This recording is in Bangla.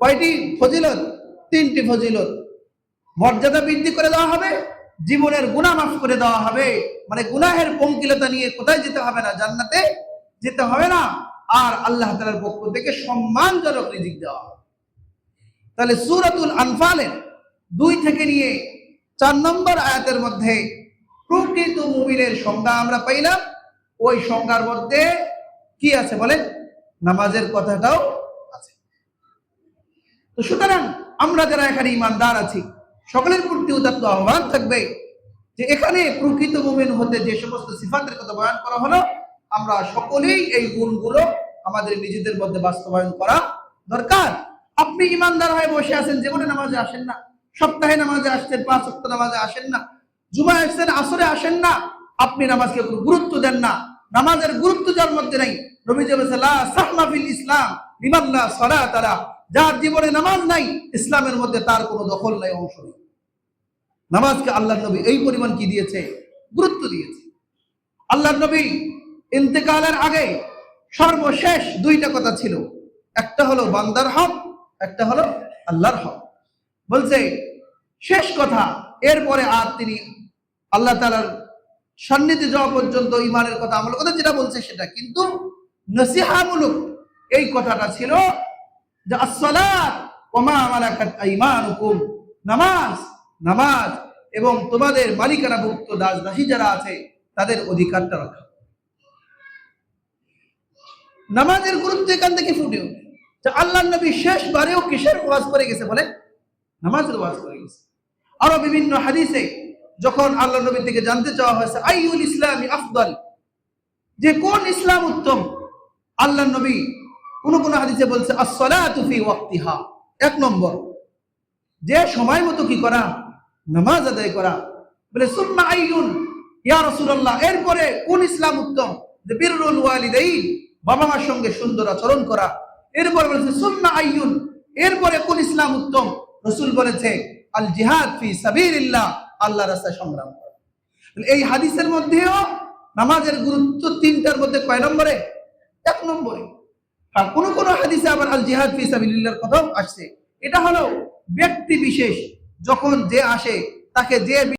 কয়টি ফজিলত? 3টি ফজিলত। মর্যাদা বৃদ্ধি করে দেওয়া হবে, জীবনের গুনাহ মাফ করে দেওয়া হবে, মানে গুনাহের পঙ্কিলতা নিয়ে কোথায় যেতে হবে না, জান্নাতে যেতে হবে না, আর আল্লাহ তাআলার পক্ষ থেকে সম্মানজনক রিজিক দেওয়া হবে। তাহলে সূরাতুল আনফালের 2 থেকে নিয়ে 4 নম্বর আয়াতের মধ্যে প্রকৃত মুমিনের সংজ্ঞা আমরা পাইলাম। ওই সংজ্ঞার মধ্যে কি আছে বলেন? নামাজের কথাটাও আছে। তো সুতরাং আমরা যারা এখানে ইমানদার আছি, সকলের প্রতি উদাত্ত আহ্বান থাকবে যে এখানে প্রকৃত মুমিন হতে যে সমস্ত সিফাতের কথা বয়ান করা হলো, আমরা সকলেই এই গুণগুলো আমাদের নিজেদের মধ্যে বাস্তবায়ন করা দরকার। আপনি ইমানদার হয়ে বসে আছেন, জীবনে নামাজে আসেন না, সপ্তাহে নামাজে আসছেন, 5 ওয়াক্ত নামাজে আসেন না, জুমায় আসছেন, আসরে আসেন না, আপনি নামাজকে কোনো গুরুত্ব দেন না, নামাজের গুরুত্ব যার মধ্যে নাই। নবীজি বলেছেন লা সাহমা ফিল ইসলাম লিমান লা সালাত লা, যার জীবনে নামাজ নাই, ইসলামের মধ্যে তার কোনো দখল নাই, অংশ নেই। নামাজকে আল্লাহর নবী এই পরিমাণ কি দিয়েছে? গুরুত্ব দিয়েছে। আল্লাহর নবী ইন্তেকালের আগে সর্বশেষ 2টা কথা ছিল, একটা হলো বান্দার হক, একটা হলো আল্লাহর হক। বলছে শেষ কথা, এরপরে আর তিনি আল্লাহ তাআলার সান্নিধ্যে যাওয়া পর্যন্ত ইমানের কথা, আমলের কথা যেটা বলছে সেটা, কিন্তু নসিহামূলক এই কথাটা ছিল যে আসসালাত ওয়া মা মালাকাত আইমানুকুম, নামাজ, নামাজ এবং তোমাদের মালিকানাভুক্ত দাস দাসী যারা আছে তাদের অধিকারটা রাখা। নামাজের গুরুত্ব এখান থেকে ফুটে ওঠে। আল্লাহর নবী শেষবারেও কিসের ওয়াজ করে গেছে বলে? নামাজের ওয়াজ করে গেছে। আরো বিভিন্ন হাদিসে যখন আল্লাহর নবী থেকে জানতে চাওয়া হয়েছে আইয়ুল ইসলামি আফদাল, যে কোন ইসলাম উত্তম, আল্লাহর নবী কোন কোন হাদিসে বলছে আস-সালাতু ফি ওয়াক্তিহা, 1 নম্বর যে সময় মতো কি করা? নামাজ আদায় করা। বলে সুম্মা আইয়ুন ইয়া রাসূলুল্লাহ, এরপরে কোন ইসলাম উত্তম? যে বিররুল ওয়ালিদাইন, বাবা মার সঙ্গে সুন্দর আচরণ করা। এরপর বলেছে সুম্মা আইয়ুন, এরপরে কোন ইসলাম উত্তম? রাসূল বলেছে আল জিহাদ ফি সাবিলিল্লাহ, আল্লাহর রাস্তায় সংগ্রাম করা। এই হাদিসের মধ্যেও নামাজের গুরুত্ব 3টার মধ্যে কয় নম্বরে? 1 নম্বরে। আর কোন কোন হাদিসে আবার আল জিহাদ ফি সাবিলিল্লাহর কথাও আসছে। এটা হলো ব্যক্তি বিশেষ, যখন যে আসে তাকে যে